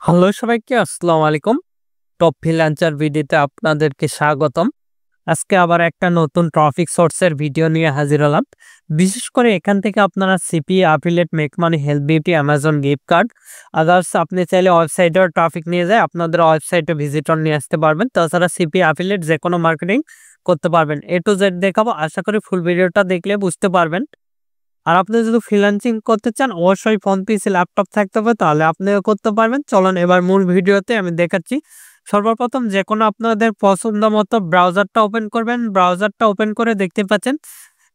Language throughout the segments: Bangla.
হ্যালো সবাইকে আসসালামু আলাইকুম। টপ ফ্রিল্যান্সার ভিডিওতে আপনাদেরকে স্বাগতম। আজকে আবার একটা নতুন টপিক সোর্সের ভিডিও নিয়ে হাজির হলাম। বিশেষ করে এখান থেকে আপনারা CP, affiliate, make money, help beauty, Amazon gift card, others আপনি চাইলে ওয়েবসাইটেও ট্রাফিক নিয়ে যায় আপনাদের ওয়েবসাইটে ভিজিটর নিয়ে আসতে পারবেন। তাছাড়া সিপি, অ্যাফিলিয়েট যেকোনো মার্কেটিং করতে পারবেন। এ টু জেড দেখাবো। আশা করি ফুল ভিডিওটা দেখলে বুঝতে পারবেন। আর আপনি যদি ফ্রিল্যান্সিং করতে চান অবশ্যই ফোন, পিসি, ল্যাপটপ থাকতে হবে, তাহলে আপনিও করতে পারবেন। চলুন এবার মূল ভিডিওতে আমি দেখাচ্ছি। সর্বপ্রথম যেকোনো আপনাদের পছন্দ মতো ব্রাউজারটা ওপেন করবেন। ব্রাউজারটা ওপেন করে দেখতে পাচ্ছেন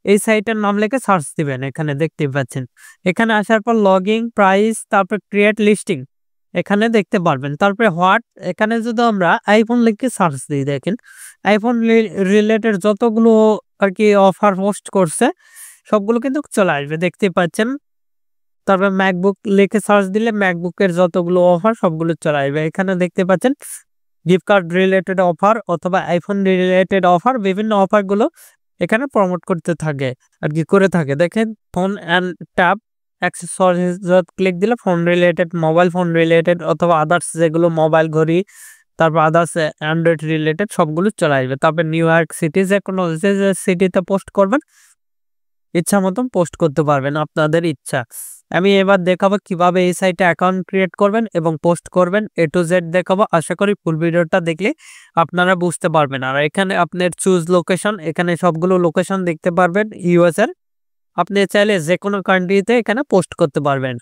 এই সাইটের নাম লিখে সার্চ দিবেন। এখানে দেখতে পাচ্ছেন। এখানে আসার পর লগইন, প্রাইস, তারপর ক্রিয়েট লিস্টিং এখানে দেখতে পারবেন। তারপরে হোয়াট, এখানে যদি আমরা আইফোন লিখে সার্চ দিই, দেখেন আইফোন রিলেটেড যতগুলো আর কি অফার পোস্ট করছে সবগুলো কিন্তু চলে আসবে, দেখতে পাচ্ছেন। তারপর ম্যাকবুক লিখে সার্চ দিলে ম্যাকবুকের যতগুলো অফার সবগুলো চলে আসবে। এখানে দেখতে পাচ্ছেন গিফট কার্ড রিলেটেড অফার অথবা আইফোন রিলেটেড অফার, বিভিন্ন অফারগুলো এখানে প্রমোট করতে থাকে আর কি করে থাকে। দেখেন phone and tab accessories click দিলে phone related, mobile phone related অথবা আদার্স যেগুলো মোবাইল ঘড়ি, তারপর আদার্স অ্যান্ড্রয়েড রিলেটেড সবগুলো চলে আসবে। তারপর নিউ ইয়র্ক সিটি, যে কোনো যে সিটিতে পোস্ট করবেন ইচ্ছা মতন পোস্ট করতে পারবেন, আপনাদের ইচ্ছা। আমি এবার দেখাবো কিভাবে এই সাইটে অ্যাকাউন্ট ক্রিয়েট করবেন এবং পোস্ট করবেন, এ টু জেড দেখাবো। আশা করি ফুল ভিডিওটা দেখলে আপনারা বুঝতে পারবেন। আর এখানে আপনার চুজ লোকেশন, এখানে সবগুলো লোকেশন দেখতে পারবেন ইউএস এর। আপনি চাইলে যে কোনো কান্ট্রিতে এখানে পোস্ট করতে পারবেন।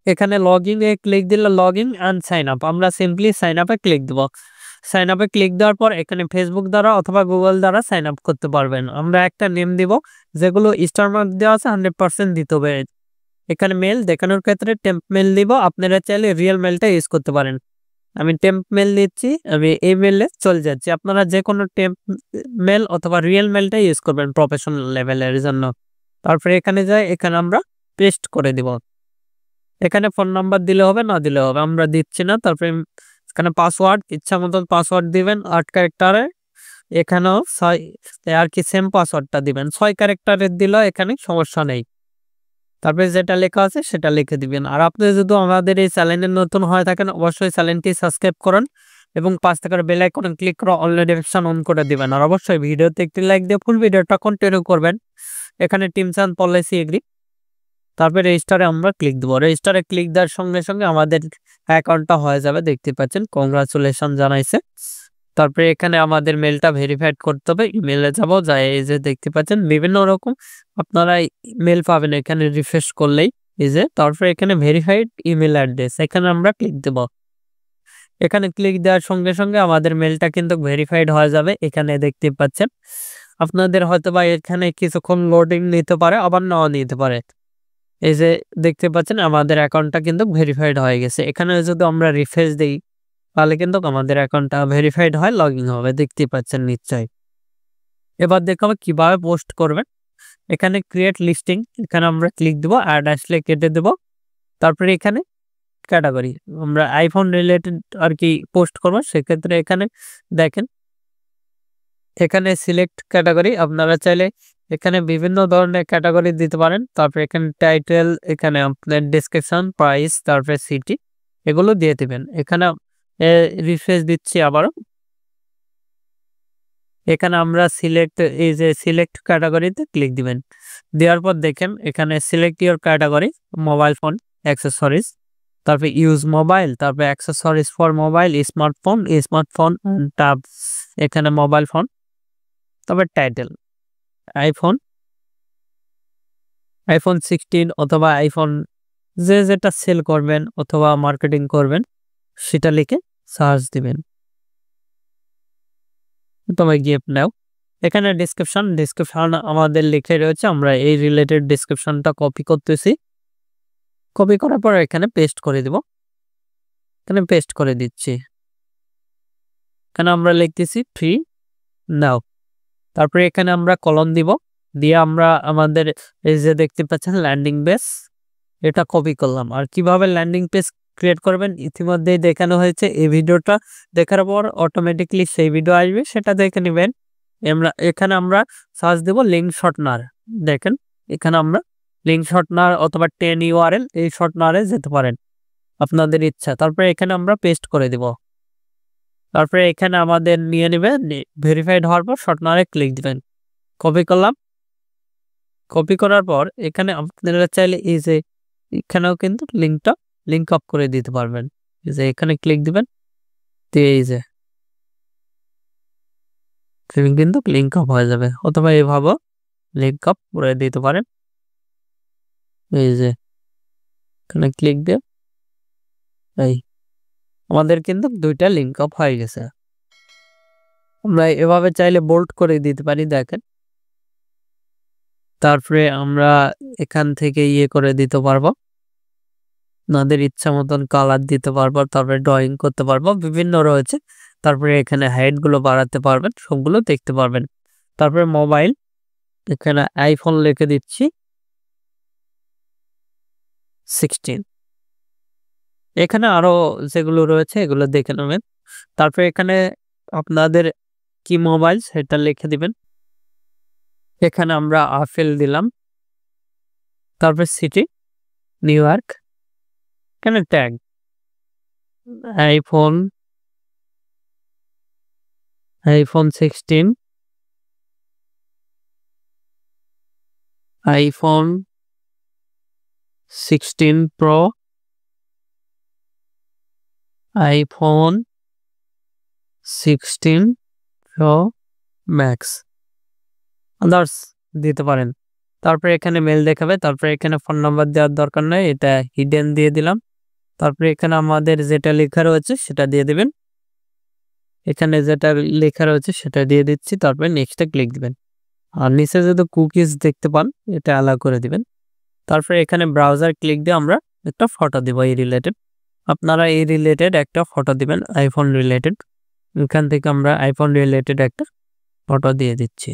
এখানে লগ ইন এ ক্লিক দিলে log in and sign up, আমরা সিম্পলি সাইন আপে ক্লিক দেবো। সাইন আপে ক্লিক দেওয়ার পর এখানে ফেসবুক দ্বারা অথবা গুগল দ্বারা সাইন আপ করতে পারবেন। আমরা একটা নেম দিব, যেগুলো স্টার মার্ক দেওয়া আছে 100% দিতে হবে। এখানে মেল দেখানোর ক্ষেত্রে টেম্প মেল দিব, আপনারা চাইলে রিয়েল মেলটা ইউজ করতে পারেন। আমি টেম্প মেল দিচ্ছি, আমি এই মেলে চলে যাচ্ছি। আপনারা যে কোনো টেম্প মেল অথবা রিয়েল মেলটা ইউজ করবেন প্রফেশনাল লেভেলের জন্য। তারপরে এখানে যাই, এখানে আমরা পেস্ট করে দিব। এখানে ফোন নাম্বার দিলে হবে, না দিলে হবে, আমরা দিচ্ছি না। তারপরে এখানে পাসওয়ার্ড ইচ্ছা মতন পাসওয়ার্ড দিবেন 8 ক্যারেক্টারে। এখানেও 6 আর কি সেম পাসওয়ার্ডটা দিবেন, 6 ক্যারেক্টারের দিলেও এখানে সমস্যা নেই। তারপরে যেটা লেখা আছে সেটা লিখে দিবেন। আর আপনি যদি আমাদের এই চ্যানেলে নতুন হয়ে থাকেন অবশ্যই চ্যানেলটি সাবস্ক্রাইব করুন এবং পাশ থেকে বেল আইকনে ক্লিক করে অল নোটিফিকেশন অন করে দিবেন। আর অবশ্যই ভিডিওতে একটি লাইক দিয়ে ফুল ভিডিওটা কন্টিনিউ করবেন। এখানে টিমস অ্যান্ড পলিসি এগ্রি, তারপরে রেজিস্টারে আমরা ক্লিক দেবো। রেজিস্টারে ক্লিক দেওয়ার সঙ্গে সঙ্গে আমাদের অ্যাকাউন্টটা হয়ে যাবে, দেখতে পাচ্ছেন। কংগ্রাচুলেশন জানাইছে। তারপরে এখানে আমাদের মেলটা ভেরিফাইড করতে হবে। ইমেলে যাবো, যাই এই যে দেখতে পাচ্ছেন বিভিন্ন রকম আপনারা মেল পাবেন এখানে রিফ্রেশ করলেই। এই যে তারপরে এখানে ভেরিফাইড ইমেল অ্যাড্রেস, এখানে আমরা ক্লিক দেব। এখানে ক্লিক দেওয়ার সঙ্গে সঙ্গে আমাদের মেলটা কিন্তু ভেরিফাইড হয়ে যাবে। এখানে দেখতে পাচ্ছেন আপনাদের হয়তো বা এখানে কিছুক্ষণ লোডিং নিতে পারে, আবার নাও নিতে পারে। এই যে দেখতে পাচ্ছেন আমাদের অ্যাকাউন্টটা কিন্তু ভেরিফাইড হয়ে গেছে। এখানে যদি আমরা রিফ্রেশ দিই তাহলে কিন্তু আমাদের অ্যাকাউন্টটা ভেরিফাইড হয়, লগ ইন হবে, দেখতে পাচ্ছেন নিশ্চয়ই। এবার দেখাবো কিভাবে পোস্ট করবেন। এখানে ক্রিয়েট লিস্টিং, এখানে আমরা ক্লিক দেবো, অ্যাড আসলে কেটে দেবো। তারপরে এখানে ক্যাটাগরি, আমরা আইফোন রিলেটেড আর কি পোস্ট করবো, সেক্ষেত্রে এখানে দেখেন এখানে সিলেক্ট ক্যাটাগরি, আপনারা চাইলে এখানে বিভিন্ন ধরনের ক্যাটাগরি দিতে পারেন। তারপরে এখানে টাইটেল, এখানে আপনার ডেসক্রিপশন, প্রাইস, তারপরে সিটি এগুলো দিয়ে দিবেন। এখানে রিফ্রেশ দিচ্ছি আবারও। এখানে আমরা সিলেক্ট, এই যে সিলেক্ট ক্যাটাগরিতে ক্লিক দিবেন। দেওয়ার পর দেখেন এখানে select your category, mobile phone accessories, তারপরে ইউজ মোবাইল, তারপরে accessories for mobile, smartphone tab, এখানে মোবাইল ফোন, তবে টাইটেল আইফোন 16 অথবা আইফোন যে যেটা সেল করবেন অথবা মার্কেটিং করবেন সেটা লিখে সার্চ দিবেন। তবে গিফট নাও, এখানে ডেসক্রিপশন আমাদের লিখে রয়েছে, আমরা এই রিলেটেড ডেসক্রিপশনটা কপি করতেছি। কপি করার পর এখানে পেস্ট করে দিব। এখানে পেস্ট করে দিচ্ছি। এখানে আমরা লিখতেছি ফ্রি নাও। তারপরে এখানে আমরা কলম দিব, দিয়ে আমরা আমাদের এই যে দেখতে পাচ্ছেন ল্যান্ডিং পেজ, এটা কপি করলাম। আর কিভাবে ল্যান্ডিং পেজ ক্রিয়েট করবেন ইতিমধ্যেই দেখানো হয়েছে। এই ভিডিওটা দেখার পর অটোমেটিকলি সেই ভিডিও আসবে, সেটা দেখে নেবেন। এখানে আমরা সার্চ দেব লিঙ্ক শর্টনার। দেখেন এখানে আমরা লিঙ্ক শর্টনার অথবা 10 URL এই শর্টনারে যেতে পারেন। আপনাদের ইচ্ছা। তারপরে এখানে আমরা পেস্ট করে দিব। তারপরে এখানে আমাদের নিয়ে নেবে, ভেরিফাইড হওয়ার পর শর্টনারে ক্লিক দিবেন। কপি করলাম। কপি করার পর এখানে আপনারা চাইলে এই যে এখানেও কিন্তু লিঙ্ক আপ করে দিতে পারবেন। এই যে এখানে ক্লিক দিবেন, এই যে কিন্তু লিঙ্ক আপ হয়ে যাবে, অথবা এভাবে লিঙ্ক আপ করে দিতে পারেন। এই যে এখানে ক্লিক দিয়ে এই আমাদের কিন্তু দুইটা লিঙ্ক আপ হয়ে গেছে। আমরা এভাবে চাইলে বোল্ড করে দিতে পারি, দেখেন। তারপরে আমরা এখান থেকে করে দিতে পারবো, আপনাদের ইচ্ছা মতন কালার দিতে পারবো, তারপরে ড্রয়িং করতে পারবো, বিভিন্ন রয়েছে। তারপরে এখানে হাইট গুলো বাড়াতে পারবেন, সবগুলো দেখতে পারবেন। তারপরে মোবাইল, এখানে আইফোন লিখে দিচ্ছি 16। এখানে আরো যেগুলো রয়েছে এগুলো দেখে নেবেন। তারপরে এখানে আপনাদের কি মোবাইল সেটা লিখে দিবেন। এখানে আমরা আপেল দিলাম। তারপরে সিটি নিউ ইয়র্ক, এখানে tag iPhone 16, iPhone 16 pro, iPhone 16 pro max, others দিতে পারেন। তারপরে এখানে মেল দেখাবে। তারপরে এখানে ফোন নাম্বার দেওয়ার দরকার নেই, এটা হিডেন দিয়ে দিলাম। তারপরে এখানে আমাদের যেটা লেখা রয়েছে সেটা দিয়ে দিবেন। এখানে যেটা লেখা রয়েছে সেটা দিয়ে দিচ্ছি। তারপরে নেক্সটে ক্লিক দিবেন। আর নিচে যদি কুকিজ দেখতে পান, এটা অ্যালাউ করে দিবেন। তারপরে এখানে ব্রাউজার ক্লিক দিয়ে আমরা একটা ফটো দিব এই রিলেটেড। আপনারা এই রিলেটেড একটা ফটো দিবেন, আইফোন রিলেটেড। এখান থেকে আমরা আইফোন রিলেটেড একটা ফটো দিয়ে দিচ্ছি।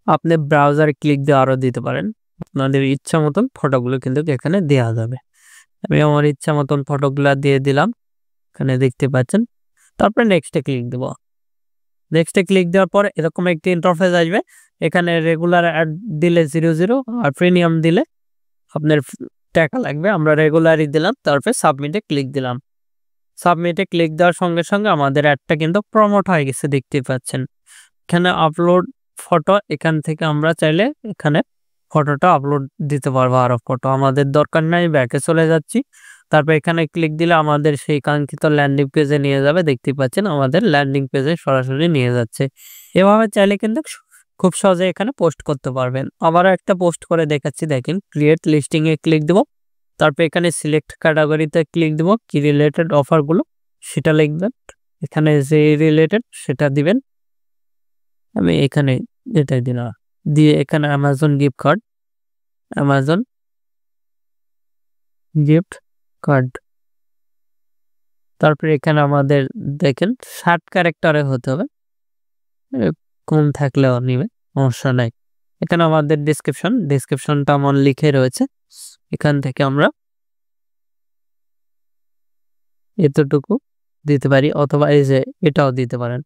আপনি ব্রাউজার ক্লিক দিয়ে আরো দিতে পারেন, আপনাদের ইচ্ছা মতন ফটোগুলো কিন্তু এখানে দেওয়া যাবে। আমি আমার ইচ্ছা মতন ফটোগুলো দিয়ে দিলাম, এখানে দেখতে পাচ্ছেন। তারপরে নেক্সটে ক্লিক দেব। নেক্সটে ক্লিক দেওয়ার পর এরকম একটি ইন্টারফেস আসবে। এখানে রেগুলার অ্যাড দিলে 00 আর প্রিমিয়াম দিলে আপনার টাকা লাগবে। আমরা রেগুলারই দিলাম, তারপরে সাবমিটে ক্লিক দিলাম। সাবমিটে ক্লিক দেওয়ার সঙ্গে সঙ্গে আমাদের অ্যাডটা কিন্তু প্রমোট হয়ে গেছে, দেখতে পাচ্ছেন। এখানে আপলোড ফটো, এখান থেকে আমরা চাইলে এখানে ফটোটা আপলোড দিতে পারবো। আরো ফটো আমাদের দরকার নাই, ব্যাকে চলে যাচ্ছি। তারপর এখানে ক্লিক দিলে আমাদের সেই কাঙ্ক্ষিত ল্যান্ডিং পেজে নিয়ে যাবে, দেখতে পাচ্ছেন আমাদের ল্যান্ডিং পেজে সরাসরি নিয়ে যাচ্ছে। এভাবে চাইলে কিন্তু খুব সহজে এখানে পোস্ট করতে পারবেন। আবারও একটা পোস্ট করে দেখাচ্ছি, দেখেন। ক্রিয়েট লিস্টিং এ ক্লিক দেব। তারপর এখানে সিলেক্ট ক্যাটাগরিতে ক্লিক দেব, কি রিলেটেড অফারগুলো সেটা লিখবেন। এখানে যে রিলেটেড সেটা দিবেন। আমি এখানে এটাই দিলাম, দিয়ে এখানে Amazon gift card, Amazon gift card. তারপরে এখানে আমাদের দেখেন 60 ক্যারেক্টারে হতে হবে, কম থাকলেও নিবে, সমস্যা নাই। এখানে আমাদের ডিসক্রিপশনটা আমার লিখে রয়েছে, এখান থেকে আমরা এতটুকু দিতে পারি, অথবা এই যে এটাও দিতে পারেন।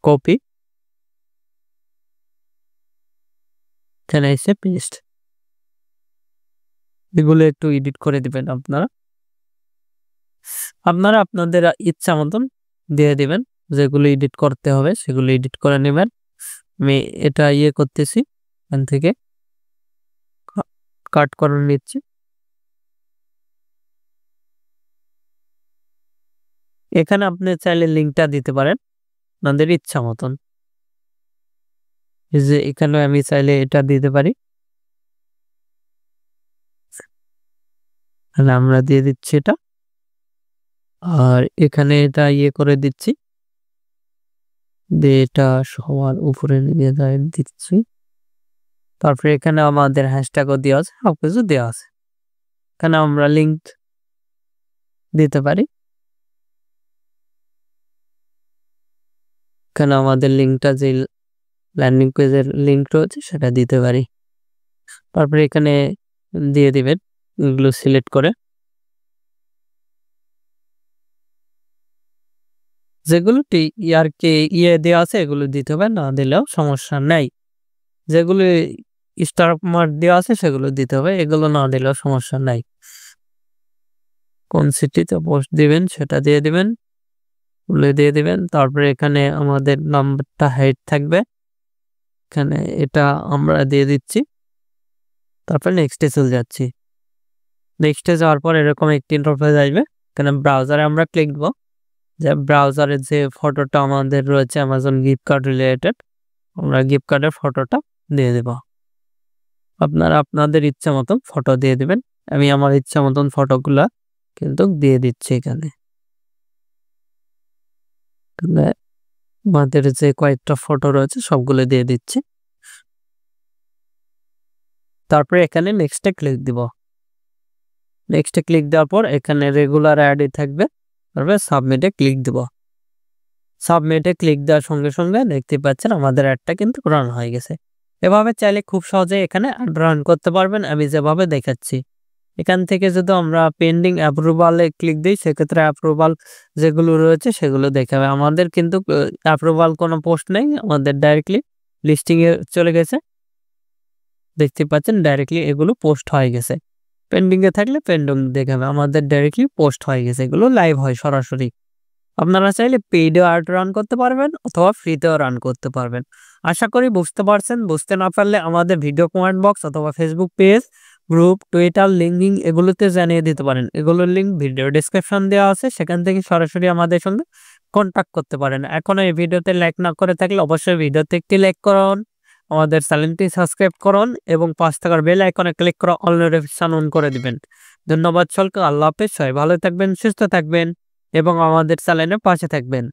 কপি, এখানে এসে পেস্ট। এগুলো একটু এডিট করে দিবেন আপনারা আপনাদের ইচ্ছা মতন দিয়ে দিবেন। যেগুলো এডিট করতে হবে সেগুলো এডিট করে নেবেন। আমি এটা করতেছি, এখান থেকে কাট করে নিচ্ছি। এখানে আপনি চাইলে লিঙ্কটা দিতে পারেন আপনাদের ইচ্ছা মতন। এই যে এখানে আমি চাইলে এটা দিতে পারি, আমরা দিয়ে দিচ্ছি এটা। আর এখানে এটা করে দিচ্ছি, দিয়ে এটা সবার উপরে নিয়ে দিচ্ছি। তারপরে এখানে আমাদের হ্যাশট্যাগও দেওয়া আছে, সবকিছু দেওয়া আছে। এখানে আমরা লিঙ্ক দিতে পারি, এখানে আমাদের লিঙ্কটা যে ল্যান্ডিং পেজের লিঙ্ক রয়েছে সেটা দিতে পারি। তারপরে এখানে দিয়ে দিবেন, এগুলো সিলেক্ট করে। যেগুলো দেওয়া আছে এগুলো দিতে হবে, না দিলেও সমস্যা নাই। যেগুলো স্টার মার্ক দেওয়া আছে সেগুলো দিতে হবে, এগুলো না দিলেও সমস্যা নাই। কোন সিটিতে পোস্ট দিবেন সেটা দিয়ে দিবেন, তুলে দিয়ে দিবেন। তারপরে এখানে আমাদের নাম্বারটা হাইড থাকবে, এখানে এটা আমরা দিয়ে দিচ্ছি। তারপর নেক্সটে চলে যাচ্ছি। নেক্সটে যাওয়ার পর এরকম একটি ইন্টারফেস আসবে। এখানে ব্রাউজারে আমরা ক্লিক দেবো, যে ব্রাউজারে যে ফটোটা আমাদের রয়েছে অ্যামাজন গিফট কার্ড রিলেটেড, আমরা গিফট কার্ডের ফটোটা দিয়ে দেব। আপনারা আপনাদের ইচ্ছা মতন ফটো দিয়ে দিবেন। আমি আমার ইচ্ছা মতন ফটোগুলা কিন্তু দিয়ে দিচ্ছি এখানে। আমাদের যে কয়েকটা ফটো রয়েছে সবগুলো দিয়ে দিচ্ছি। তারপরে এখানে নেক্সটে ক্লিক দিব। নেক্সটে ক্লিক দেওয়ার পর এখানে রেগুলার আইডি থাকবে, তারপরে সাবমিটে ক্লিক দিব। সাবমিটে ক্লিক দেওয়ার সঙ্গে সঙ্গে দেখতে পাচ্ছেন আমাদের অ্যাডটা কিন্তু রান হয়ে গেছে। এভাবে চাইলে খুব সহজে এখানে অ্যাড রান করতে পারবেন, আমি যেভাবে দেখাচ্ছি। এখান থেকে যদি আমরা পেন্ডিং অ্যাপ্রুভালে ক্লিক দিই, সেক্ষেত্রে অ্যাপ্রুভাল যেগুলো রয়েছে সেগুলো দেখাবে। আমাদের কিন্তু অ্যাপ্রুভাল কোনো পোস্ট নেই, আমাদের ডাইরেক্টলি লিস্টিংয়ে চলে গেছে। দেখতে পাচ্ছেন ডাইরেক্টলি এগুলো পোস্ট হয়ে গেছে। পেন্ডিংয়ে থাকলে পেন্ডিং দেখাবে, আমাদের ডাইরেক্টলি পোস্ট হয়ে গেছে, এগুলো লাইভ হয় সরাসরি। আপনারা চাইলে পেইডেও অ্যাড রান করতে পারবেন অথবা ফ্রিতেও রান করতে পারবেন। আশা করি বুঝতে পারছেন। বুঝতে না পারলে আমাদের ভিডিও কমেন্ট বক্স অথবা Facebook page, group, Twitter, LinkedIn এগুলোতে জানিয়ে দিতে পারেন। এগুলোর লিঙ্ক ভিডিও ডেসক্রিপশন দেওয়া আছে, সেখান থেকে সরাসরি আমাদের সঙ্গে কন্ট্যাক্ট করতে পারেন। এখনো এই ভিডিওতে লাইক না করে থাকলে অবশ্যই ভিডিওতে একটি লাইক করুন, আমাদের চ্যানেলটি সাবস্ক্রাইব করুন এবং পাশ থাকার বেল আইকনে ক্লিক করে অল নোটিফিকেশন অন করে দিবেন। ধন্যবাদ সকলকে। আল্লাহ হাফেজ। সবাই ভালো থাকবেন, সুস্থ থাকবেন এবং আমাদের চ্যানেলের পাশে থাকবেন।